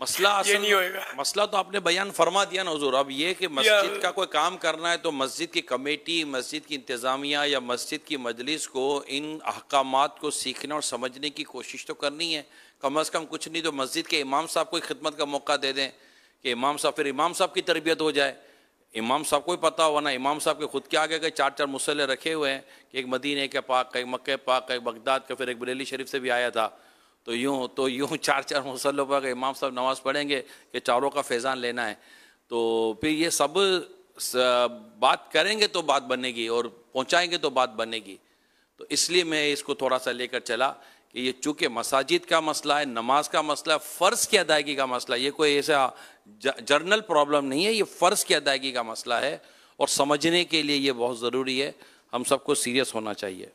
مسئلہ یہ نہیں ہوئے گا. مسئلہ تو آپ نے بیان فرما دیا نا حضور. اب یہ کہ مسجد کا کوئی کام کرنا ہے تو مسجد کی کمیٹی, مسجد کی انتظامیہ یا مسجد کی مجلس کو ان احکامات کو سیکھنے اور سمجھنے کی کوشش تو کرنی ہے. کم از کم کچھ نہیں تو مسجد کے امام صاحب کو خدمت کا موقع دے دیں کہ امام صاحب کی تربیت ہو جائے. امام صاحب کو ہی پتہ ہوا نا, امام صاحب کے خود کے آگے کے 4 مصلے رکھے ہوئے ہیں کہ ایک مدینہ کے پاک کا, ایک مکہ پاک کا, ایک بغداد کا, پھر ایک بریلی شریف سے بھی آیا تھا. تو یوں 4 مصلوں پر اگر امام صاحب نماز پڑھیں گے کہ چاروں کا فیضان لینا ہے, تو پھر یہ سب بات کریں گے تو بات بنے گی اور پہنچائیں گے تو بات بنے گی. تو اس لیے میں اس کو تھوڑا سا لے کر چلا کہ یہ چونکہ مساجد کا مسئلہ ہے, نماز کا مسئلہ ہے, فرض کی ادائیگی کا مسئلہ ہے, یہ کوئی ایسا جرنل پرابلم نہیں ہے, یہ فرض کی ادائیگی کا مسئلہ ہے اور سمجھنے کے لیے یہ بہت ضروری ہے. ہم سب کو سیریس ہونا چاہیے.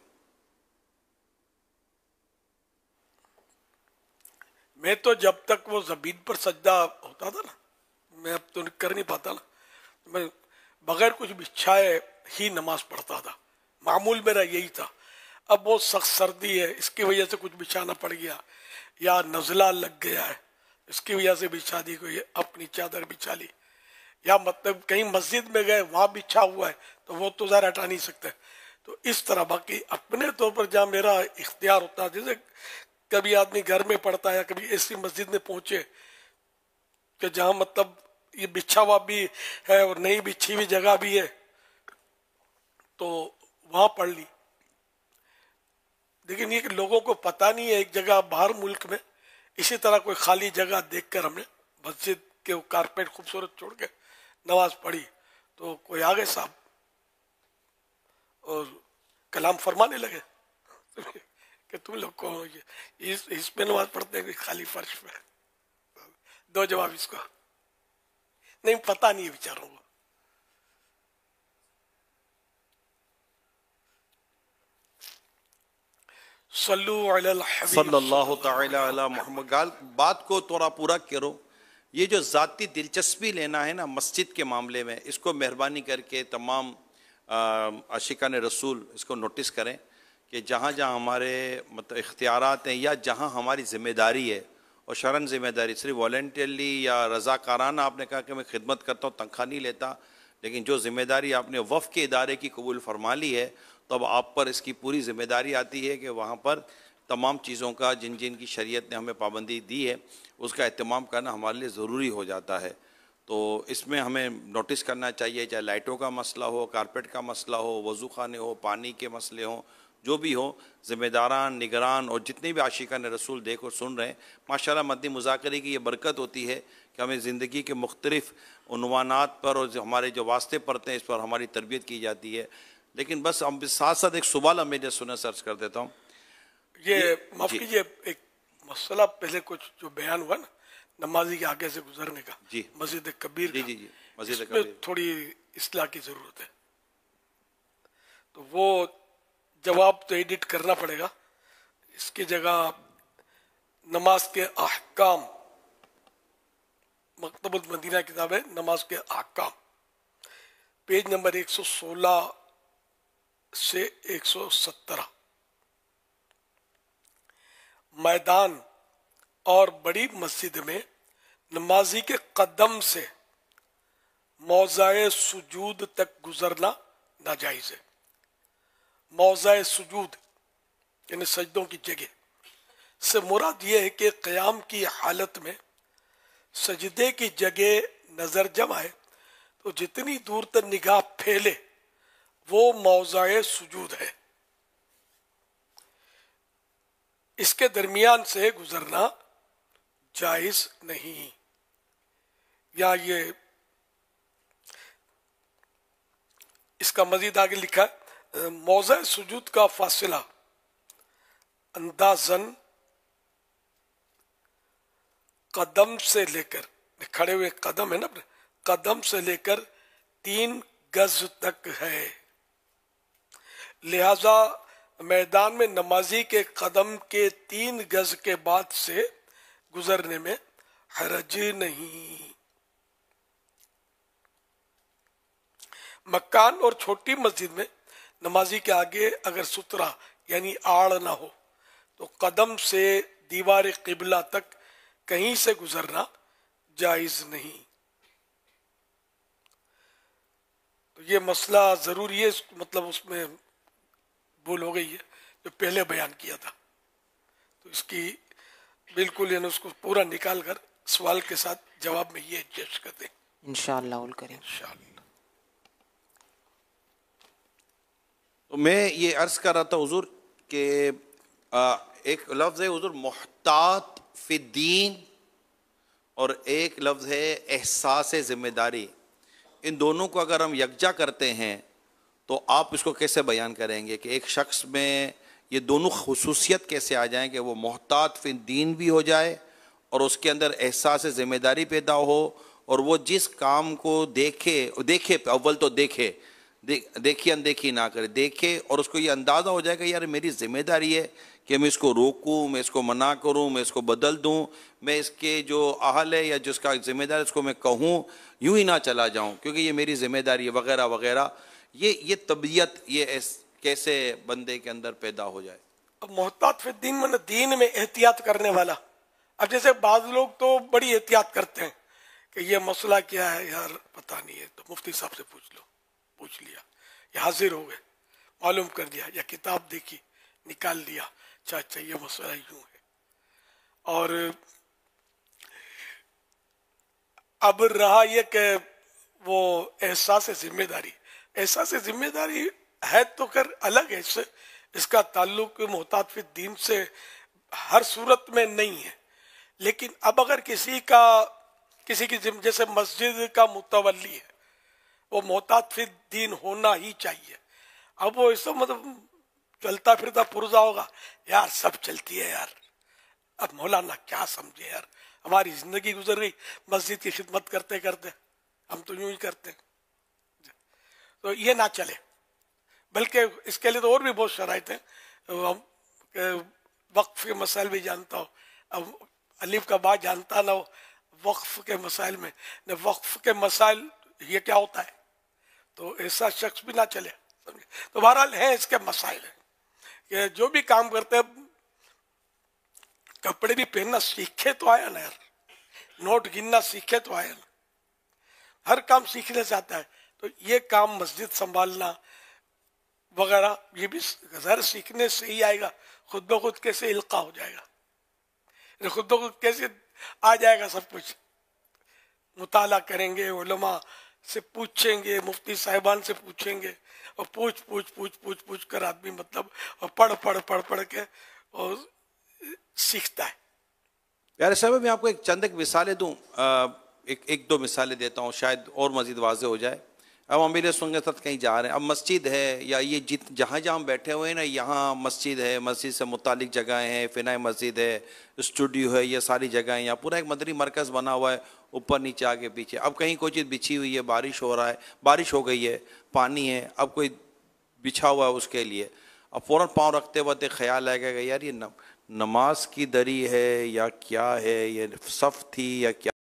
میں تو جب تک وہ زمین پر سجدہ ہوتا تھا نا, میں اب تو کر نہیں پاتا نا, میں بغیر کچھ بچھائے ہی نماز پڑھتا تھا. معمول میرا یہی تھا. اب وہ سخت سردی ہے, اس کی وجہ سے کچھ بچھانا پڑ گیا, یا نزلہ لگ گیا ہے اس کی وجہ سے بچھا دی, کوئی اپنی چادر بچھا لی, یا مطلب کہیں مسجد میں گئے وہاں بچھا ہوا ہے تو وہ تو ظاہر ہٹا نہیں سکتے. تو اس طرح باقی اپنے طور پر جہاں میرا اختیار ہوتا ہے, جیسے کبھی آدمی گھر میں پڑھتا ہے یا کبھی ایسی مسجد میں پہنچے کہ جہاں مطلب یہ بچھا ہوا بھی ہے اور نہیں بچھی ہوئی جگہ بھی ہے تو وہاں پڑھ لی. لیکن یہ کہ لوگوں کو پتہ نہیں ہے, ایک جگہ باہر ملک میں اسی طرح کوئی خالی جگہ دیکھ کر ہم نے مسجد کے کارپیٹ خوبصورت چھوڑ کے نماز پڑھی, تو کوئی آگے صاحب اور کلام فرمانے لگے کہ تم لوگ کون ہو, اس پہ نماز پڑھتے ہیں خالی فرش پہ. 2 جواب اس کو نہیں, پتہ نہیں ہے بیچاروں کو. صلو علی الحبیب صلی اللہ تعالی علی محمد. بات کو تھوڑا پورا کرو. یہ جو ذاتی دلچسپی لینا ہے نا مسجد کے معاملے میں, اس کو مہربانی کر کے تمام عاشقان رسول اس کو نوٹس کریں کہ جہاں جہاں ہمارے مطلب اختیارات ہیں یا جہاں ہماری ذمہ داری ہے, اور شرعاً ذمہ داری صرف والنٹیرلی یا رضاکارانہ آپ نے کہا کہ میں خدمت کرتا ہوں تنخواہ نہیں لیتا, لیکن جو ذمہ داری آپ نے وقف کے ادارے کی قبول فرما لی ہے تو اب آپ پر اس کی پوری ذمہ داری آتی ہے کہ وہاں پر تمام چیزوں کا جن کی شریعت نے ہمیں پابندی دی ہے اس کا اہتمام کرنا ہمارے لیے ضروری ہو جاتا ہے. تو اس میں ہمیں نوٹس کرنا چاہیے, چاہے لائٹوں کا مسئلہ ہو, کارپیٹ کا مسئلہ ہو, وضو خانے ہو, پانی کے مسئلے ہوں, جو بھی ہو, ذمہ داران, نگران اور جتنے بھی عاشقان رسول دیکھ اور سن رہے ہیں, ماشاءاللہ مدنی مذاکرے کی یہ برکت ہوتی ہے کہ ہمیں زندگی کے مختلف عنوانات پر اور ہمارے جو واسطے پڑھتے ہیں اس پر ہماری تربیت کی جاتی ہے. لیکن بس ہم ساتھ ساتھ ایک سوال ہمیں جو سنیں سرچ کر دیتا ہوں. یہ معاف کیجیے, ایک مسئلہ پہلے کچھ جو بیان ہوا نا نمازی کے آگے سے گزرنے کا, مسجد کبیر کا, مسجد اس میں تھوڑی اصلاح کی ضرورت ہے. تو وہ جواب تو ایڈٹ کرنا پڑے گا. اس کی جگہ نماز کے احکام, مکتب المدینہ کتاب ہے نماز کے احکام, پیج نمبر 116 سے 117. میدان اور بڑی مسجد میں نمازی کے قدم سے موضع سجود تک گزرنا ناجائز ہے. موضع سجود یعنی سجدوں کی جگہ سے مراد یہ ہے کہ قیام کی حالت میں سجدے کی جگہ نظر جمائے تو جتنی دور تک نگاہ پھیلے وہ موضع سجود ہے. اس کے درمیان سے گزرنا جائز نہیں. یا یہ اس کا مزید آگے لکھا ہے, موضع سجود کا فاصلہ اندازاً قدم سے لے کر, کھڑے ہوئے قدم ہے نا, قدم سے لے کر 3 گز تک ہے. لہذا میدان میں نمازی کے قدم کے 3 گز کے بعد سے گزرنے میں حرج نہیں. مکان اور چھوٹی مسجد میں نمازی کے آگے اگر سترا یعنی آڑ نہ ہو تو قدم سے دیوار قبلہ تک کہیں سے گزرنا جائز نہیں. تو یہ مسئلہ ضروری ہے, مطلب اس میں بھول ہو گئی ہے جو پہلے بیان کیا تھا. تو اس کی بالکل یعنی اس کو پورا نکال کر سوال کے ساتھ جواب میں یہ ایڈجسٹ کر دیں انشاءاللہ الکریم. تو میں یہ عرض کر رہا تھا حضور کہ ایک لفظ ہے حضور محتاط فی الدین اور ایک لفظ ہے احساس ذمہ داری. ان دونوں کو اگر ہم یکجا کرتے ہیں تو آپ اس کو کیسے بیان کریں گے کہ ایک شخص میں یہ دونوں خصوصیت کیسے آ جائیں کہ وہ محتاط فی الدین بھی ہو جائے اور اس کے اندر احساس ذمہ داری پیدا ہو, اور وہ جس کام کو دیکھے اول تو دیکھی اندیکھی نہ کرے, دیکھے اور اس کو یہ اندازہ ہو جائے کہ یار میری ذمہ داری ہے کہ میں اس کو روکوں, میں اس کو منع کروں, میں اس کو بدل دوں, میں اس کے جو اہل ہے یا جس کا ذمہ دار اس کو میں کہوں یوں ہی نہ چلا جاؤں کیونکہ یہ میری ذمہ داری ہے وغیرہ وغیرہ. یہ طبیعت یہ کیسے بندے کے اندر پیدا ہو جائے؟ اب محتاط فی الدین میں دین میں احتیاط کرنے والا. اب جیسے بعض لوگ تو بڑی احتیاط کرتے ہیں کہ یہ مسئلہ کیا ہے یار پتہ نہیں ہے, تو مفتی صاحب سے پوچھ لیا, یہ حاضر ہو گئے, معلوم کر دیا, یا کتاب دیکھی نکال دیا, اچھا یہ مسئلہ یوں ہے. اور اب رہا یہ کہ وہ احساس ذمہ داری ہے تو کر الگ ہے, اس کا تعلق محتاط فی الدین سے ہر صورت میں نہیں ہے. لیکن اب اگر کسی کی جیسے مسجد کا متولی ہے وہ محتاط فی الدین ہونا ہی چاہیے. اب وہ اس مطلب چلتا پھرتا پرزا ہوگا, یار سب چلتی ہے یار, اب مولانا کیا سمجھے یار, ہماری زندگی گزر گئی مسجد کی خدمت کرتے کرتے, ہم تو یوں ہی کرتے ہیں. تو یہ نہ چلے, بلکہ اس کے لیے تو اور بھی بہت شرائط ہیں. وقف کے مسائل بھی جانتا ہو, اب الف کا با جانتا نہ ہو وقف کے مسائل میں, نہ وقف کے مسائل یہ کیا ہوتا ہے, تو ایسا شخص بھی نہ چلے. تو بہرحال ہیں اس کے مسائل ہیں کہ جو بھی کام کرتے ہیں کپڑے بھی پہننا سیکھے تو آیا نا یار, نوٹ گننا سیکھے تو آیا نا, ہر کام سیکھنے سے آتا ہے. تو یہ کام مسجد سنبھالنا وغیرہ یہ بھی ظاہر سیکھنے سے ہی آئے گا. خود بخود کیسے القاء ہو جائے گا, خود بخود کیسے آ جائے گا سب کچھ. مطالعہ کریں گے, علماء سے پوچھیں گے, مفتی صاحبان سے پوچھیں گے, اور پوچھ کر آدمی مطلب اور پڑھ کے اور سیکھتا ہے. پیارے صاحب میں آپ کو چند ایک مثالیں دوں, ایک دو مثالیں دیتا ہوں شاید اور مزید واضح ہو جائے. اب امیر سنگ کے ساتھ کہیں جا رہے ہیں, اب مسجد ہے یا یہ جہاں ہم بیٹھے ہوئے ہیں نا, یہاں مسجد ہے, مسجد سے متعلق جگہیں ہیں, فنائے مسجد ہے, اسٹوڈیو ہے, یہ ساری جگہیں, یہاں پورا ایک مدنی مرکز بنا ہوا ہے, اوپر نیچے آگے پیچھے. اب کہیں کوئی چیز بچھی ہوئی ہے, بارش ہو رہا ہے, بارش ہو گئی ہے, پانی ہے, اب کوئی بچھا ہوا ہے اس کے لیے, اب فوراً پاؤں رکھتے وقت خیال آئے گا کہ یار یہ نماز کی دری ہے یا کیا ہے, یہ صف تھی یا کیا.